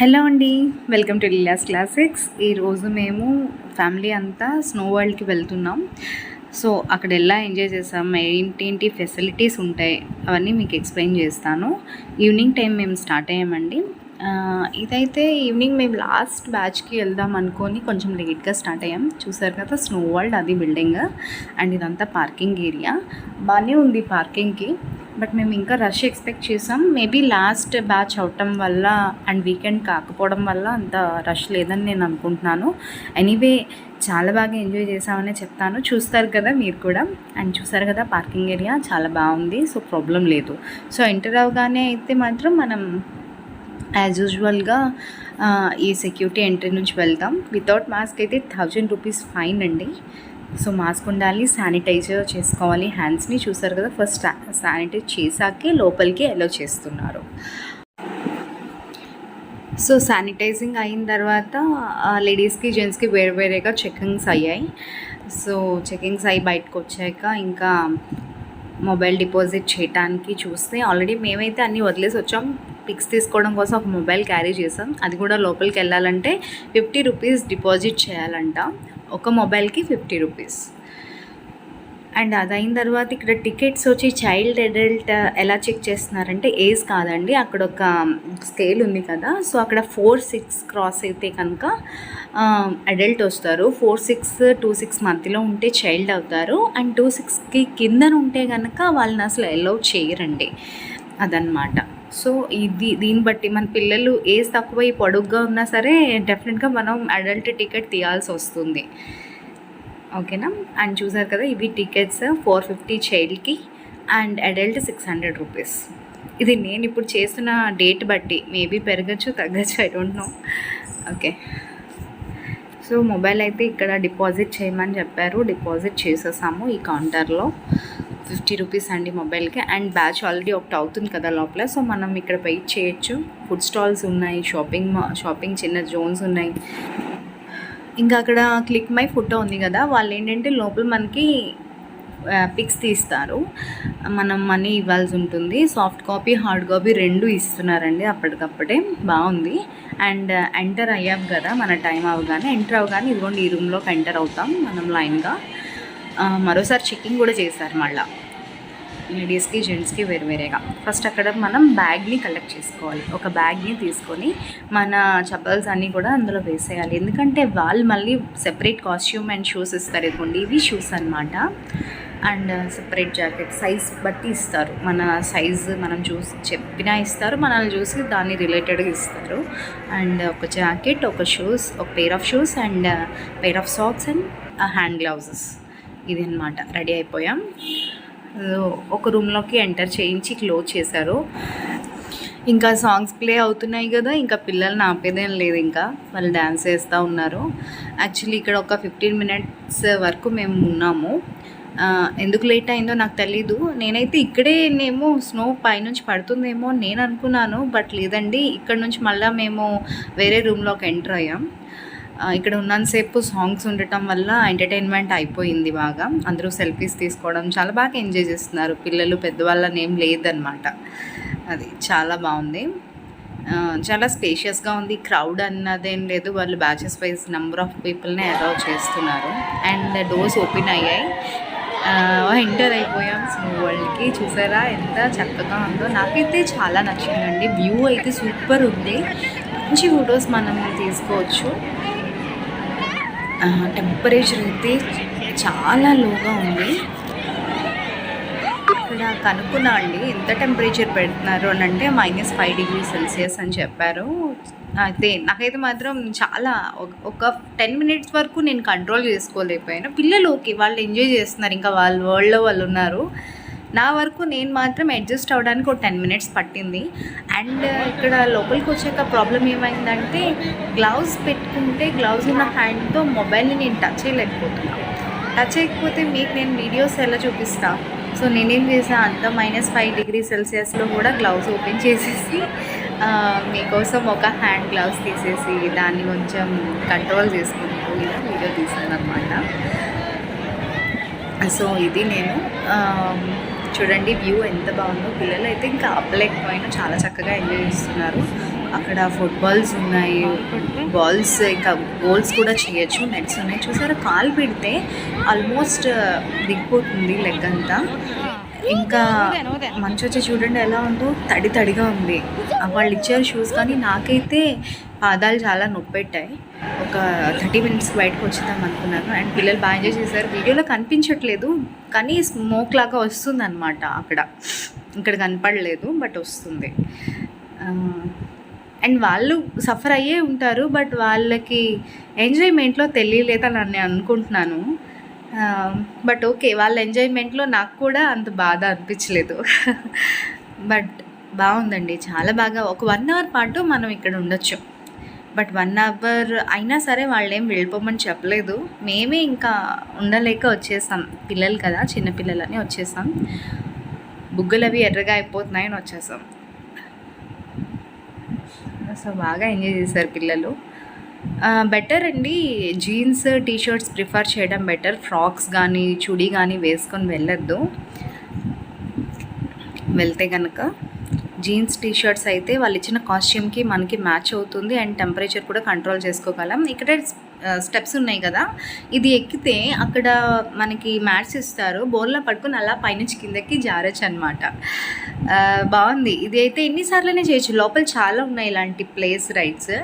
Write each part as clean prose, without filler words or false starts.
Hello అండి, welcome to Leela's classics. ఈరోజు మేము ఫ్యామిలీ అంతా స్నో వరల్డ్కి వెళ్తున్నాం. సో అక్కడ ఎలా ఎంజాయ్ చేసాం, ఏంటి ఫెసిలిటీస్ ఉంటాయి అవన్నీ మీకు ఎక్స్ప్లెయిన్ చేస్తాను. ఈవినింగ్ టైం మేము స్టార్ట్ అయ్యామండి. ఇదైతే ఈవినింగ్ మేము లాస్ట్ బ్యాచ్కి వెళ్దాం అనుకొని కొంచెం లేట్గా స్టార్ట్ అయ్యాం. చూసారు కదా స్నో వరల్డ్, అది బిల్డింగ్ అండ్ ఇదంతా పార్కింగ్ ఏరియా. బాగానే ఉంది పార్కింగ్కి, బట్ మేము ఇంకా రష్ ఎక్స్పెక్ట్ చేసాం. మేబీ లాస్ట్ బ్యాచ్ అవటం వల్ల అండ్ వీకెండ్ కాకపోవడం వల్ల అంత రష్ లేదని నేను అనుకుంటున్నాను. ఎనీవే చాలా బాగా ఎంజాయ్ చేసామనే చెప్తాను. చూస్తారు కదా మీరు కూడా, అండ్ చూసారు కదా పార్కింగ్ ఏరియా చాలా బాగుంది. సో ప్రాబ్లం లేదు. సో ఎంటర్ అవగానే అయితే మాత్రం మనం యాజ్ యూజువల్గా ఈ సెక్యూరిటీ ఎంట్రీ నుంచి వెళ్తాం. వితౌట్ మాస్క్ అయితే 1000 రూపీస్ ఫైన్ అండి. సో మాస్క్ ఉండాలి, శానిటైజర్ చేసుకోవాలి హ్యాండ్స్ని. చూసారు కదా ఫస్ట్ శానిటైజ్ చేశాకే లోపలికి అలౌ చేస్తున్నారు. సో శానిటైజింగ్ అయిన తర్వాత లేడీస్కి జెంట్స్కి వేరేగా చెకింగ్స్ అయ్యాయి. సో చెకింగ్స్ అయ్యి బయటకు వచ్చాక ఇంకా మొబైల్ డిపాజిట్ చేయడానికి చూస్తే ఆల్రెడీ మేమైతే అన్నీ వదిలేసి వచ్చాం. పిక్స్ తీసుకోవడం కోసం ఒక మొబైల్ క్యారీ చేసాం. అది కూడా లోపలికి వెళ్ళాలంటే 50 రూపీస్ డిపాజిట్ చేయాలంట. ఒక మొబైల్కి 50 రూపీస్. అండ్ అది అయిన తర్వాత ఇక్కడ టికెట్స్ వచ్చి చైల్డ్ అడల్ట్ ఎలా చెక్ చేస్తున్నారంటే ఏజ్ కాదండి, అక్కడ ఒక స్కేల్ ఉంది కదా. సో అక్కడ 4-6 క్రాస్ అయితే కనుక అడల్ట్ వస్తారు. 4-6 మధ్యలో ఉంటే చైల్డ్ అవుతారు. అండ్ 26కి కిందన ఉంటే కనుక వాళ్ళని అసలు అలౌ చేయరండి. అదనమాట. సో దీన్ని బట్టి మన పిల్లలు ఏజ్ తక్కువ పొడుగ్గా ఉన్నా సరే డెఫినెట్గా మనం అడల్ట్ టికెట్ తీయాల్సి వస్తుంది. ఓకేనా. అండ్ చూసారు కదా ఇవి టికెట్స్ 450 చైల్డ్కి అండ్ అడల్ట్ 600 రూపీస్. ఇది నేను ఇప్పుడు చేస్తున్న డేట్ బట్టి మేబీ పెరగచ్చు తగ్గచ్చు, I don't know. Okay. So mobile అయితే ఇక్కడ డిపాజిట్ చేయమని చెప్పారు, డిపాజిట్ చేసేసాము ఈ కౌంటర్లో. 50 రూపీస్ అండి మొబైల్కి. అండ్ బ్యాచ్ ఆల్రెడీ ఒకటి అవుతుంది కదా లోపల. సో మనం ఇక్కడ వెయిట్ చేయొచ్చు. ఫుడ్ స్టాల్స్ ఉన్నాయి, షాపింగ్ చిన్న జోన్స్ ఉన్నాయి. ఇంకా అక్కడ క్లిక్ మై ఫోటో ఉంది కదా, వాళ్ళు ఏంటంటే లోపల మనకి పిక్స్ తీస్తారు, మనం మనీ ఇవ్వాల్సి ఉంటుంది. సాఫ్ట్ కాపీ హార్డ్ కాపీ 2 ఇస్తున్నారండి అప్పటికప్పుడే. బాగుంది. అండ్ ఎంటర్ అయ్యాం కదా, మన టైం అవగానే ఎంటర్ అవగానే ఇదిగోండి ఈ రూమ్లోకి ఎంటర్ అవుతాం మనం లైన్గా. మరోసారి చెకింగ్ కూడా చేశారు మళ్ళీ లేడీస్కి జెంట్స్కి వేరువేరేగా. ఫస్ట్ అక్కడ మనం బ్యాగ్ని కలెక్ట్ చేసుకోవాలి. ఒక బ్యాగ్ని తీసుకొని మన చప్పల్స్ అన్నీ కూడా అందులో వేసేయాలి. ఎందుకంటే వాళ్ళు మళ్ళీ సెపరేట్ కాస్ట్యూమ్ అండ్ షూస్ ఇస్తారు. ఇదిగోండి ఇవి షూస్ అనమాట. అండ్ సెపరేట్ జాకెట్ సైజ్ బట్టి ఇస్తారు. మన సైజు మనం చూసి చెప్పినా ఇస్తారు, మనల్ని చూసి దాన్ని రిలేటెడ్గా ఇస్తారు. అండ్ ఒక జాకెట్, ఒక షూస్, ఒక pair of shoes and pair of socks and hand gloves. ఇది అనమాట. రెడీ అయిపోయాం. ఒక రూమ్లోకి ఎంటర్ చేయించి క్లోజ్ చేశారు. ఇంకా సాంగ్స్ ప్లే అవుతున్నాయి కదా, ఇంకా పిల్లల్ని ఆపేదేం లేదు, ఇంకా వాళ్ళు డ్యాన్స్ చేస్తూ ఉన్నారు. యాక్చువల్లీ ఇక్కడ ఒక 15 మినిట్స్ వరకు మేము ఉన్నాము. ఎందుకు లేట్ అయిందో నాకు తెలీదు. నేనైతే ఇక్కడేనేమో స్నో పైనుంచి పడుతుందేమో నేను అనుకున్నాను, బట్ లేదండి. ఇక్కడ నుంచి మళ్ళీ మేము వేరే రూమ్లోకి ఎంటర్ అయ్యాం. ఇక్కడ ఉన్నంతసేపు సాంగ్స్ ఉండటం వల్ల ఎంటర్టైన్మెంట్ అయిపోయింది బాగా. అందరూ సెల్ఫీస్ తీసుకోవడం చాలా బాగా ఎంజాయ్ చేస్తున్నారు. పిల్లలు పెద్దవాళ్ళని ఏం లేదనమాట. అది చాలా బాగుంది. చాలా స్పేషియస్గా ఉంది. క్రౌడ్ అన్నదేం లేదు. వాళ్ళు బ్యాచెస్ వైజ్ నెంబర్ ఆఫ్ పీపుల్ని అలౌ చేస్తున్నారు. అండ్ డోర్స్ ఓపెన్ అయ్యాయి. ఎంటర్ అయిపోయాం స్నో వరల్డ్కి. చూసారా ఎంత చక్కగా ఉందో. నాకైతే చాలా నచ్చిందండి. వ్యూ అయితే సూపర్ ఉంది. మంచి ఫొటోస్ మనం తీసుకోవచ్చు. టెంపరేచర్ అయితే చాలా లోగా ఉంది. ఇక్కడ కనుక్కున్నా అండి ఎంత టెంపరేచర్ పెడుతున్నారు అని అంటే -5 డిగ్రీ సెల్సియస్ అని చెప్పారు. అయితే నాకైతే మాత్రం చాలా ఒక 10 మినిట్స్ వరకు నేను కంట్రోల్ చేసుకోలేకపోయాను. పిల్లలకి వాళ్ళు ఎంజాయ్ చేస్తున్నారు, ఇంకా వాళ్ళ వరల్డ్లో వాళ్ళు ఉన్నారు. నా వరకు నేను మాత్రం అడ్జస్ట్ అవ్వడానికి ఒక 10 మినిట్స్ పట్టింది. అండ్ ఇక్కడ లోపలికి వచ్చాక ప్రాబ్లం ఏమైందంటే గ్లౌజ్ పెట్టుకుంటే గ్లౌజ్ ఉన్న హ్యాండ్తో మొబైల్ని నేను టచ్ చేయలేకపోతున్నాను. టచ్ చేయకపోతే మీకు నేను వీడియోస్ ఎలా చూపిస్తాను. సో నేనేం చేసాను, అంత -5 డిగ్రీ సెల్సియస్లో కూడా గ్లౌజ్ ఓపెన్ చేసేసి మీకోసం ఒక హ్యాండ్ గ్లౌజ్ తీసేసి దాన్ని కొంచెం కంట్రోల్ చేసుకుంటూ వీడియో తీసాను అనమాట. సో ఇది నేను చూడండి వ్యూ ఎంత బాగుందో. పిల్లలు అయితే ఇంకా ఆపలేకపోయినా చాలా చక్కగా ఎంజాయ్ చేస్తున్నారు. అక్కడ ఫుట్బాల్స్ ఉన్నాయి, బాల్స్, ఇంకా గోల్స్ కూడా చేయొచ్చు. నెట్స్ ఉన్నాయి. చూసారా, కాలు పెడితే ఆల్మోస్ట్ దిగిపోతుంది లెగ్ అంతా. ఇంకా మంచి వచ్చి చూడండి ఎలా ఉందో, తడి తడిగా ఉంది. వాళ్ళు ఇచ్చారు షూస్, కానీ నాకైతే పాదాలు చాలా నొప్పి పెట్టాయి. ఒక 30 minutes బయటకు వచ్చేద్దాం అనుకున్నాను. అండ్ పిల్లలు బాగా ఎంజాయ్ చేశారు. వీడియోలో కనిపించట్లేదు కానీ స్మోక్ లాగా వస్తుంది అనమాట. ఇక్కడ కనపడలేదు బట్ వస్తుంది. అండ్ వాళ్ళు సఫర్ అయ్యే ఉంటారు, బట్ వాళ్ళకి ఎంజాయ్మెంట్లో తెలియలేదని నేను అనుకుంటున్నాను. బట్ ఓకే, వాళ్ళ ఎంజాయ్మెంట్లో నాకు కూడా అంత బాధ అనిపించలేదు. బట్ బాగుందండి, చాలా బాగా. ఒక 1 hour పాటు మనం ఇక్కడ ఉండొచ్చు. బట్ 1 hour అయినా సరే వాళ్ళు ఏం వెళ్ళిపోమని చెప్పలేదు. మేమే ఇంకా ఉండలేక వచ్చేసాం. పిల్లలు కదా, చిన్నపిల్లలని వచ్చేసాం. బుగ్గలు అవి ఎర్రగా అయిపోతున్నాయని వచ్చేసాం. సో బాగా ఎంజాయ్ చేశారు పిల్లలు. బెటర్ అండి, జీన్స్ టీషర్ట్స్ ప్రిఫర్ చేయడం బెటర్. ఫ్రాక్స్ కానీ చుడీ కానీ వేసుకొని వెళ్ళొద్దు. వెళ్తే కనుక జీన్స్ టీషర్ట్స్ అయితే వాళ్ళు ఇచ్చిన కాస్ట్యూమ్కి మనకి మ్యాచ్ అవుతుంది. అండ్ టెంపరేచర్ కూడా కంట్రోల్ చేసుకోగలం. ఇక్కడ స్టెప్స్ ఉన్నాయి కదా, ఇది ఎక్కితే అక్కడ మనకి మ్యాట్స్ ఇస్తారు. బోర్లా పట్టుకుని అలా పైనుంచి కిందకి జారచ్చు అనమాట. బాగుంది. ఇది అయితే ఎన్నిసార్లనే చేయొచ్చు. లోపల చాలా ఉన్నాయి ఇలాంటి ప్లేస్ రైడ్స్.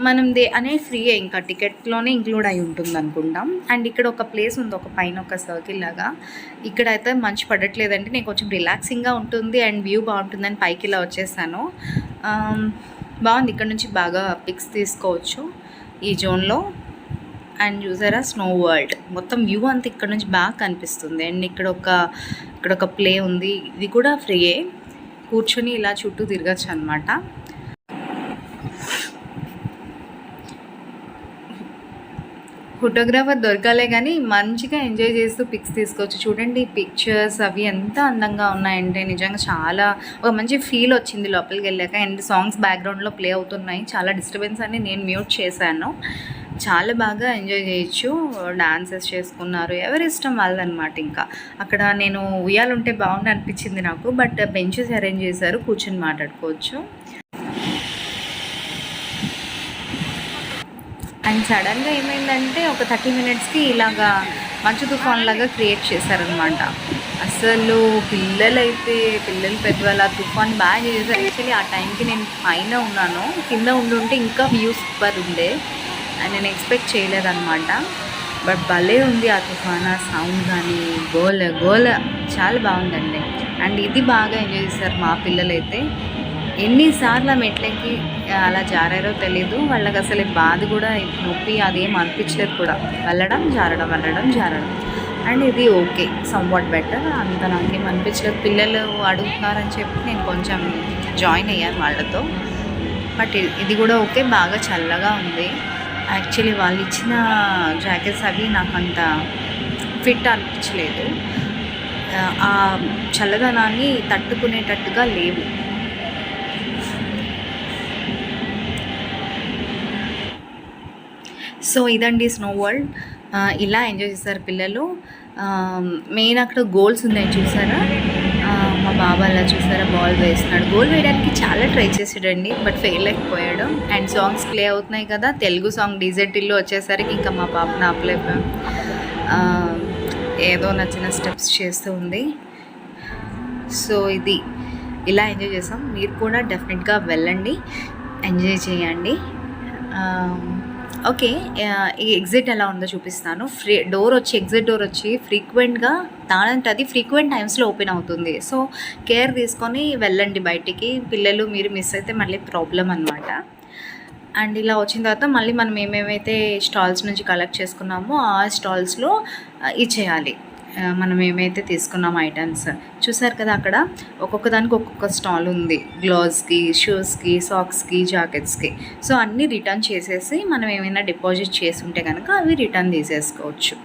మనం అనేది ఫ్రీయే, ఇంకా టికెట్లోనే ఇంక్లూడ్ అయి ఉంటుంది అనుకుంటాం. అండ్ ఇక్కడ ఒక ప్లేస్ ఉంది, ఒక పైన ఒక సర్కిల్ లాగా. ఇక్కడైతే మంచు పడట్లేదంటే నేను కొంచెం రిలాక్సింగ్గా ఉంటుంది అండ్ వ్యూ బాగుంటుందని పైకి ఇలా వచ్చేసాను. బాగుంది. ఇక్కడ నుంచి బాగా పిక్స్ తీసుకోవచ్చు ఈ జోన్లో. అండ్ చూసారా, స్నో వరల్డ్ మొత్తం వ్యూ అంతా ఇక్కడ నుంచి బాగా కనిపిస్తుంది. అండ్ ఇక్కడ ఒక ప్లే ఉంది, ఇది కూడా ఫ్రీయే. కూర్చొని ఇలా చుట్టూ తిరగచ్చు అనమాట. ఫోటోగ్రాఫర్ దొరకాలే కానీ మంచిగా ఎంజాయ్ చేస్తూ పిక్స్ తీసుకోవచ్చు. చూడండి పిక్చర్స్ అవి ఎంత అందంగా ఉన్నాయంటే నిజంగా చాలా ఒక మంచి ఫీల్ వచ్చింది లోపలికి వెళ్ళాక. అండ్ సాంగ్స్ బ్యాక్గ్రౌండ్లో ప్లే అవుతున్నాయి. చాలా డిస్టర్బెన్స్ అని నేను మ్యూట్ చేశాను. చాలా బాగా ఎంజాయ్ చేయొచ్చు. డాన్సెస్ చేసుకున్నారు, ఎవరి ఇష్టం వాళ్ళదనమాట. ఇంకా అక్కడ నేను ఉయ్యాలుంటే బాగుంది అనిపించింది నాకు. బట్ బెంచెస్ అరేంజ్ చేశారు, కూర్చొని మాట్లాడుకోవచ్చు. అండ్ సడన్గా ఏమైందంటే ఒక 30 minutesకి ఇలాగా మంచు తుఫాన్ లాగా క్రియేట్ చేశారనమాట. అసలు పిల్లలు పెద్దవాళ్ళు ఆ తుఫాన్ బాగా చేశారు. యాక్చువల్లీ ఆ టైంకి నేను పైన ఉన్నాను, కింద ఉండుంటే ఇంకా వ్యూ సూపర్ ఉండే. అండ్ నేను ఎక్స్పెక్ట్ చేయలేదన్నమాట. బట్ భలే ఉంది ఆ తుఫాన్, ఆ సౌండ్ కానీ గోల చాలా బాగుందండి. అండ్ ఇది బాగా ఎంజాయ్ చేశారు మా పిల్లలైతే. ఎన్నిసార్లు ఆ మెట్లకి అలా జారారో తెలీదు. వాళ్ళకి అసలు బాధ కూడా, నొప్పి అదేం అనిపించలేదు కూడా. వెళ్ళడం జారడం. అండ్ ఇది ఓకే, సమ్వాట్ బెటర్. అంత నాకేం అనిపించలేదు. పిల్లలు అడుగుతున్నారని చెప్పి నేను కొంచెం జాయిన్ అయ్యాను వాళ్ళతో. బట్ ఇది కూడా ఓకే, బాగా చల్లగా ఉంది. యాక్చువల్లీ వాళ్ళు ఇచ్చిన జాకెట్స్ అవి నాకు అంత ఫిట్ అనిపించలేదు. ఆ చల్లదనాన్ని తట్టుకునేటట్టుగా లేవు. సో ఇదండి స్నో వరల్డ్. ఇలా ఎంజాయ్ చేస్తారు పిల్లలు. మెయిన్ అక్కడ గోల్స్ ఉన్నాయి చూసారా. మా బాబు అలా చూసారా బాల్ వేస్తున్నాడు. గోల్ వేయడానికి చాలా ట్రై చేసాడండి, బట్ ఫెయిల్ అయిపోయాడు. అండ్ సాంగ్స్ ప్లే అవుతున్నాయి కదా, తెలుగు సాంగ్ డీజెటిల్లో వచ్చేసరికి ఇంకా మా పాపను ఆపలేపాం. ఏదో నచ్చిన స్టెప్స్ చేస్తూ ఉంది. సో ఇలా ఎంజాయ్ చేసాం. మీరు కూడా డెఫినెట్గా వెళ్ళండి, ఎంజాయ్ చేయండి. ఓకే, ఈ ఎగ్జిట్ ఎలా ఉందో చూపిస్తాను. ఎగ్జిట్ డోర్ వచ్చి ఫ్రీక్వెంట్గా అది ఫ్రీక్వెంట్ టైమ్స్లో ఓపెన్ అవుతుంది. సో కేర్ తీసుకొని వెళ్ళండి బయటికి. పిల్లలు మీరు మిస్ అయితే మళ్ళీ ప్రాబ్లం అనమాట. అండ్ ఇలా వచ్చిన తర్వాత మళ్ళీ మనం ఏమేమైతే స్టాల్స్ నుంచి కలెక్ట్ చేసుకున్నామో ఆ స్టాల్స్లో ఇచ్చేయాలి. మనం ఏమైతే తీసుకున్నాం ఐటమ్స్ చూసారు కదా, అక్కడ ఒక్కొక్క దానికి ఒక్కొక్క స్టాల్ ఉంది. గ్లౌస్కి, షూస్కి, సాక్స్కి, జాకెట్స్కి. సో అన్నీ రిటర్న్ చేసేసి మనం ఏమైనా డిపాజిట్ చేసి ఉంటే కనుక అవి రిటర్న్ తీసేసుకోవచ్చు.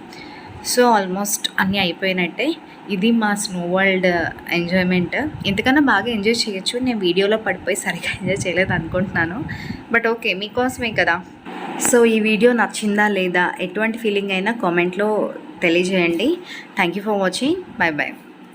సో ఆల్మోస్ట్ అన్నీ అయిపోయినట్టే. ఇది మా స్నో వరల్డ్ ఎంజాయ్మెంట్. ఇంతకన్నా బాగా ఎంజాయ్ చేయొచ్చు. నేను వీడియోలో పడిపోయి సరిగ్గా ఎంజాయ్ చేయలేదు అనుకుంటున్నాను. బట్ ఓకే, మీకోసమే కదా. సో ఈ వీడియో నచ్చిందా లేదా, ఎటువంటి ఫీలింగ్ అయినా కామెంట్లో తెలియజేయండి. Thank you for watching. Bye bye.